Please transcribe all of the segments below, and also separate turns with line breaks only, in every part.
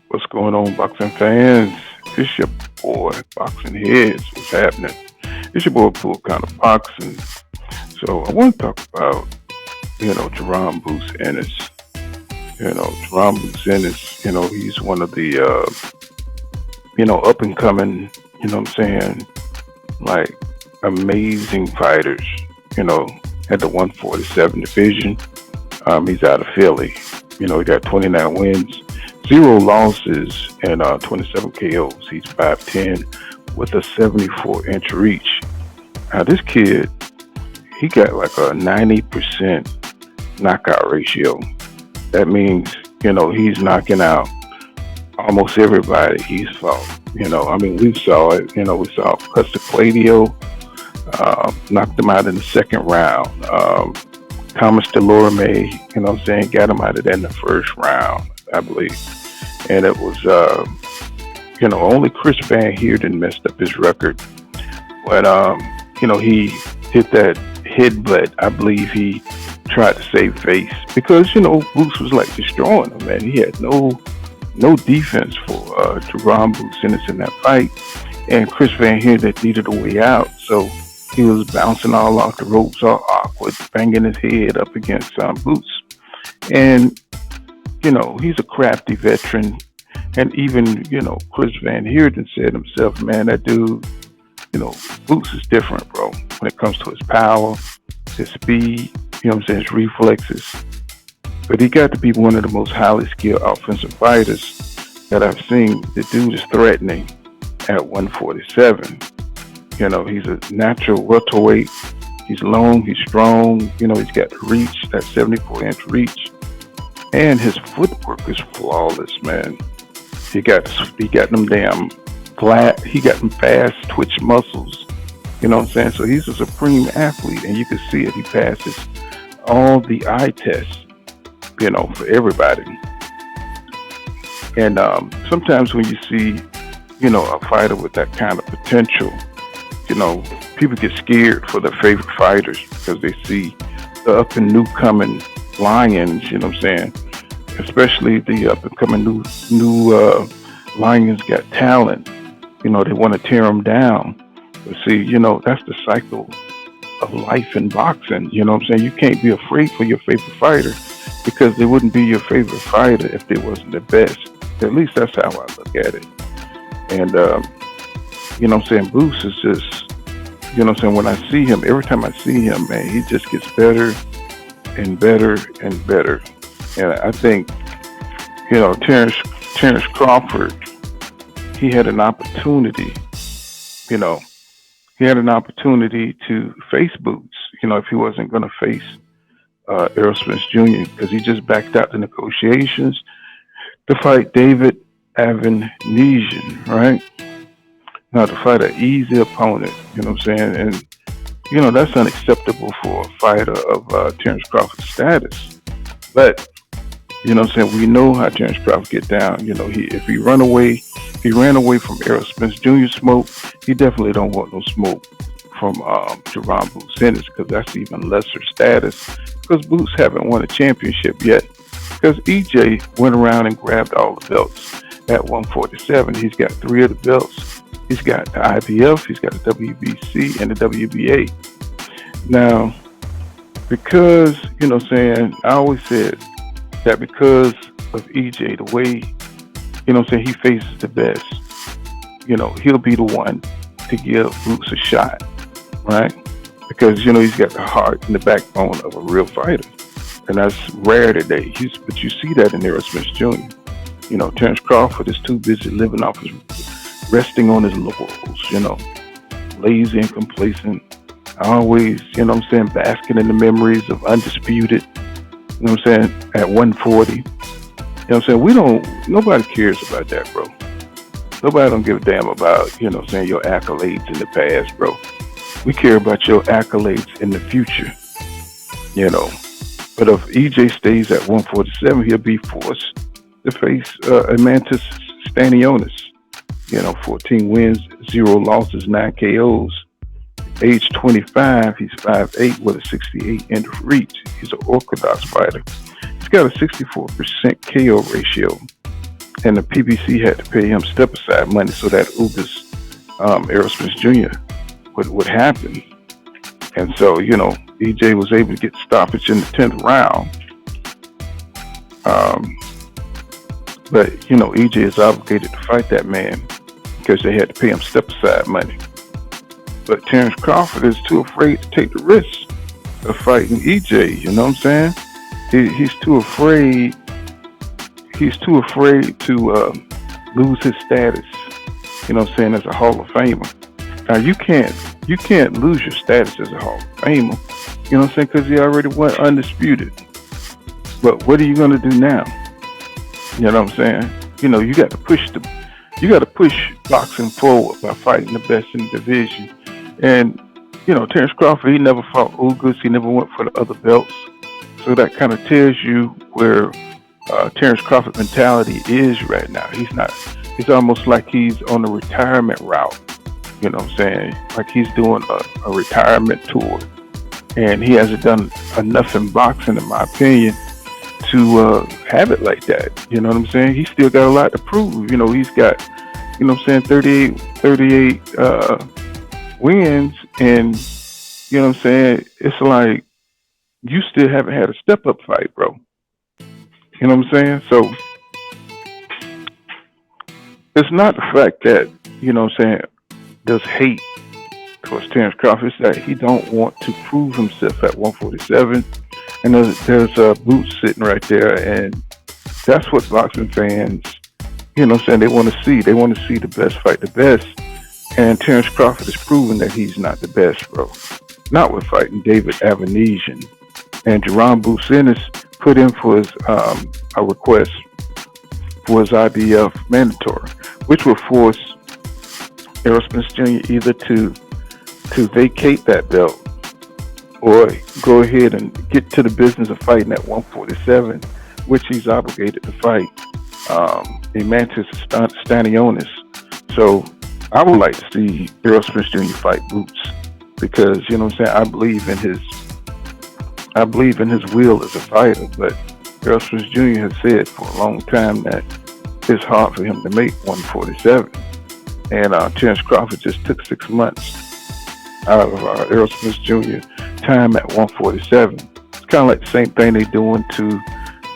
What's going on, boxing fans? It's your boy, Boxing Heads. What's happening? It's your boy, Pool Kind of Boxing. So I want to talk about, Jaron Boots Ennis. Jaron Boots Ennis, he's one of the, up and coming, like amazing fighters, you know, at the 147 division. He's out of Philly. He got 29 wins, zero losses, and 27 KOs. He's 5'10 with a 74-inch reach. Now, this kid, he got like a 90% knockout ratio. That means, he's knocking out almost everybody he's fought. We saw it. We saw Custer Claudio knocked him out in the second round. Thomas Delorme, got him out of that in the first round, I believe. And it was, only Chris Van Heerden messed up his record. But, he hit that headbutt. I believe he tried to save face because, Boots was like destroying him, man. He had no defense for Jaron Boots Ennis in that fight. And Chris Van Heerden needed a way out. So he was bouncing all off the ropes, all awkward, banging his head up against Boots. And, he's a crafty veteran. And even, Chris Van Heerden said himself, man, that dude, Boots is different, bro, when it comes to his power, his speed, his reflexes. But he got to be one of the most highly skilled offensive fighters that I've seen. The dude is threatening at 147. He's a natural welterweight. He's long, he's strong. He's got the reach, that 74-inch reach. And his footwork is flawless, man. He got them damn flat. He got them fast twitch muscles. So he's a supreme athlete, and you can see it. He passes all the eye tests, for everybody. And sometimes when you see, a fighter with that kind of potential, people get scared for their favorite fighters because they see the up and new coming lions, especially the up and coming new lions got talent. They want to tear them down. But see, that's the cycle of life in boxing. You can't be afraid for your favorite fighter because they wouldn't be your favorite fighter if they wasn't the best. At least that's how I look at it. And, Boots is just, when I see him, every time I see him, man, he just gets better and better and better. And I think, Terrence Crawford, he had an opportunity, to face Boots, if he wasn't going to face Errol Spence Jr., because he just backed out the negotiations to fight David Avanesian, right? Now, to fight an easy opponent, and, that's unacceptable for a fighter of Terrence Crawford's status. But, we know how Terrence Crawford get down. If he ran away from Errol Spence Jr. smoke, he definitely don't want no smoke from Jaron Boots Ennis, because that's even lesser status, because Boots haven't won a championship yet, because EJ went around and grabbed all the belts at 147. He's got 3 of the belts. He's got the IBF, he's got the WBC, and the WBA. Now, because, I always said that because of EJ, the way, he faces the best, he'll be the one to give Boots a shot, right? Because, he's got the heart and the backbone of a real fighter. And that's rare today. But you see that in Errol Spence Jr. Terrence Crawford is too busy living off resting on his laurels, lazy and complacent. Always, basking in the memories of undisputed, at 140. Nobody cares about that, bro. Nobody don't give a damn about, your accolades in the past, bro. We care about your accolades in the future, But if EJ stays at 147, he'll be forced to face Amantis Stanionis. 14 wins, 0 losses, 9 KOs. Age 25, he's 5'8 with a 68-inch reach. He's an orthodox fighter. He's got a 64% KO ratio. and the PBC had to pay him step aside money so that Ugas, Errol Spence Jr. would happen. And so, EJ was able to get stoppage in the 10th round. But, EJ is obligated to fight that man because they had to pay him step aside money. But Terrence Crawford is too afraid to take the risk of fighting EJ. You know what I'm saying? He's too afraid. He's too afraid to lose his status. You know what I'm saying? As a Hall of Famer. Now you can't lose your status as a Hall of Famer. You know what I'm saying? Because he already went undisputed. But what are you gonna do now? You know what I'm saying? You got to push boxing forward by fighting the best in the division. And Terrence Crawford, he never fought Ugas. He never went for the other belts. So that kind of tells you where Terrence Crawford's mentality is right now. It's almost like he's on a retirement route. You know what I'm saying? Like he's doing a retirement tour. And he hasn't done enough in boxing, in my opinion, to have it like that. You know what I'm saying? He's still got a lot to prove. He's got, 38 wins. And, you know what I'm saying? It's like, you still haven't had a step-up fight, bro. You know what I'm saying? So, it's not the fact that, there's hate towards Terrence Crawford. It's that he don't want to prove himself at 147. And there's Boots sitting right there. And that's what boxing fans, they want to see. They want to see the best fight the best. And Terrence Crawford is proving that he's not the best, bro. Not with fighting David Avanesian. And Jaron Ennis put in for his a request for his IBF mandatory, which will force Errol Spence Jr. either to vacate that belt or go ahead and get to the business of fighting at 147, which he's obligated to fight Emantis Stanionis. So I would like to see Errol Spence Jr. fight Boots because, I believe in his will as a fighter, but Errol Spence Jr. has said for a long time that it's hard for him to make 147. And Terrence Crawford just took 6 months out of Errol Spence Jr. time at 147. It's kind of like the same thing they're doing to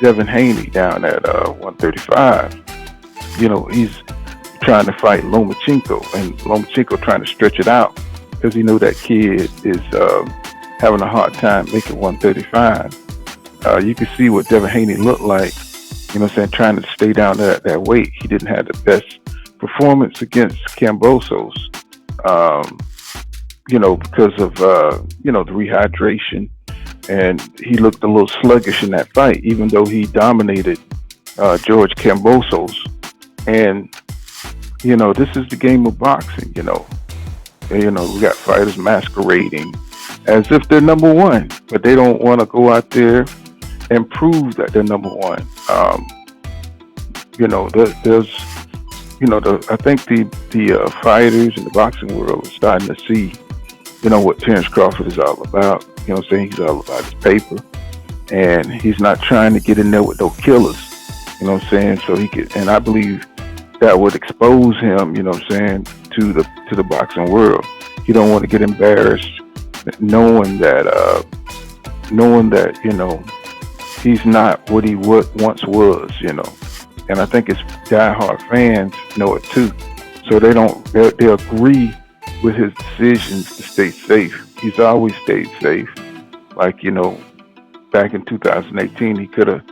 Devin Haney down at 135. He's trying to fight Lomachenko, and Lomachenko trying to stretch it out because he knew that kid is having a hard time making 135. You can see what Devin Haney looked like, trying to stay down that weight. He didn't have the best performance against Kambosos, because of, the rehydration. And he looked a little sluggish in that fight, even though he dominated George Kambosos. And, this is the game of boxing, we got fighters masquerading as if they're number one, but they don't want to go out there and prove that they're number one. I think the fighters in the boxing world are starting to see, what Terrence Crawford is all about. He's all about his paper, and he's not trying to get in there with no killers. So he could, and I believe that would expose him, to the boxing world. He don't want to get embarrassed, knowing that he's not what he once was, And I think his diehard fans know it too. So they agree with his decisions to stay safe. He's always stayed safe. Like, back in 2018, he could have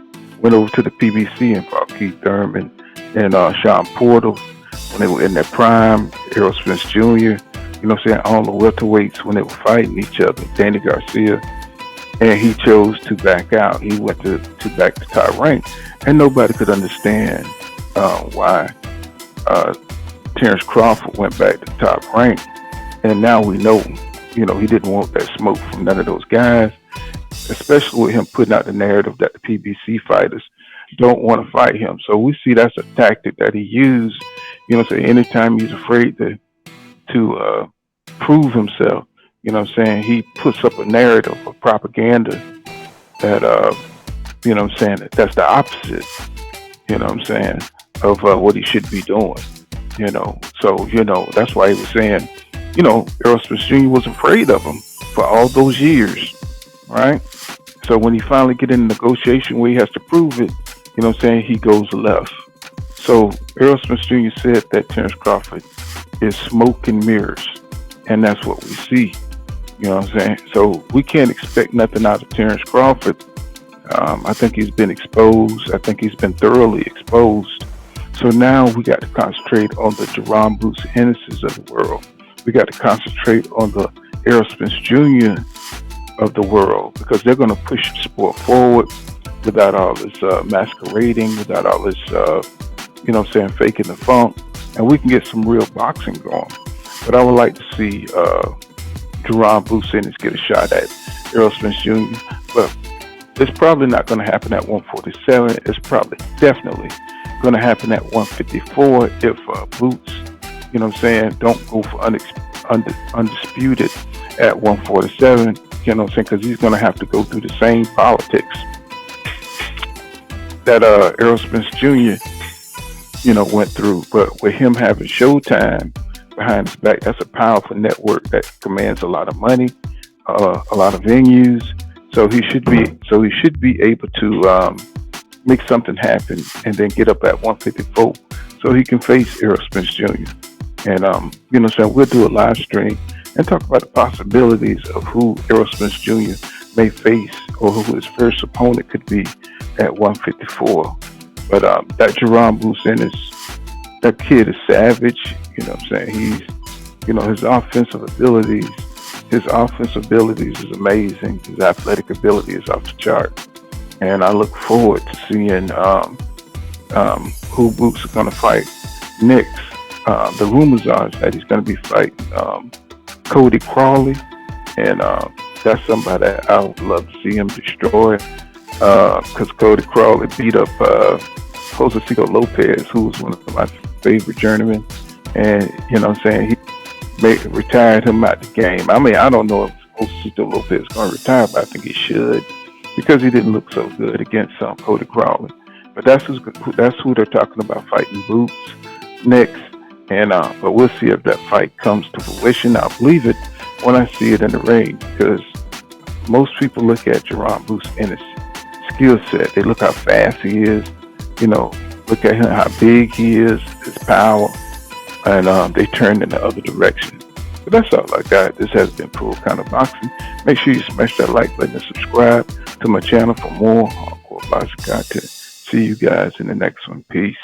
went over to the PBC and fought Keith Thurman and Sean Porter when they were in their prime, Errol Spence Jr., all the welterweights when they were fighting each other, Danny Garcia. And he chose to back out. He went to back to top rank. And nobody could understand why Terrence Crawford went back to top rank. And now we know, he didn't want that smoke from none of those guys, especially with him putting out the narrative that the PBC fighters don't want to fight him. So we see that's a tactic that he used, anytime he's afraid to prove himself, he puts up a narrative of propaganda that, that's the opposite, of what he should be doing. So that's why he was saying, Errol Spence Jr. was afraid of him for all those years, right? So when he finally get in a negotiation where he has to prove it, he goes left. So Errol Spence Jr. said that Terrence Crawford is smoke and mirrors, and that's what we see. You know what I'm saying? So we can't expect nothing out of Terrence Crawford. I think he's been exposed. I think he's been thoroughly exposed. So now we got to concentrate on the Jaron Boots Ennis's of the world. We got to concentrate on the Errol Spence Jr. of the world, because they're going to push the sport forward without all this masquerading, without all this, faking the funk, and we can get some real boxing going. But I would like to see Jaron Boots Ennis get a shot at Errol Spence Jr. But it's probably not going to happen at 147. It's probably definitely going to happen at 154 if Boots, don't go for undisputed at 147. Because he's going to have to go through the same politics that Errol Spence Jr. went through. But with him having Showtime behind his back, that's a powerful network that commands a lot of money, a lot of venues. So he should be able to make something happen and then get up at 154 so he can face Errol Spence Jr. And we'll do a live stream and talk about the possibilities of who Errol Spence Jr. may face or who his first opponent could be at 154. But that Jaron Boots Ennis, that kid is savage. He's, his offensive abilities is amazing. His athletic ability is off the chart. And I look forward to seeing who Boots is going to fight next. The rumors are that he's going to be fighting Cody Crawley, and that's somebody that I would love to see him destroy, because Cody Crawley beat up Josecito Lopez, who was one of my favorite journeymen, and he retired him out the game. I mean, I don't know if Josecito Lopez is going to retire, but I think he should, because he didn't look so good against Cody Crawley. But that's who they're talking about fighting Boots next. And but we'll see if that fight comes to fruition. I'll believe it when I see it in the ring, because most people look at Jaron Boots Ennis' skill set. They look how fast he is. Look at him, how big he is, his power, and they turn in the other direction. But that's all I got. This has been Full Kind of Boxing. Make sure you smash that like button and subscribe to my channel for more hardcore boxing content. See you guys in the next one. Peace.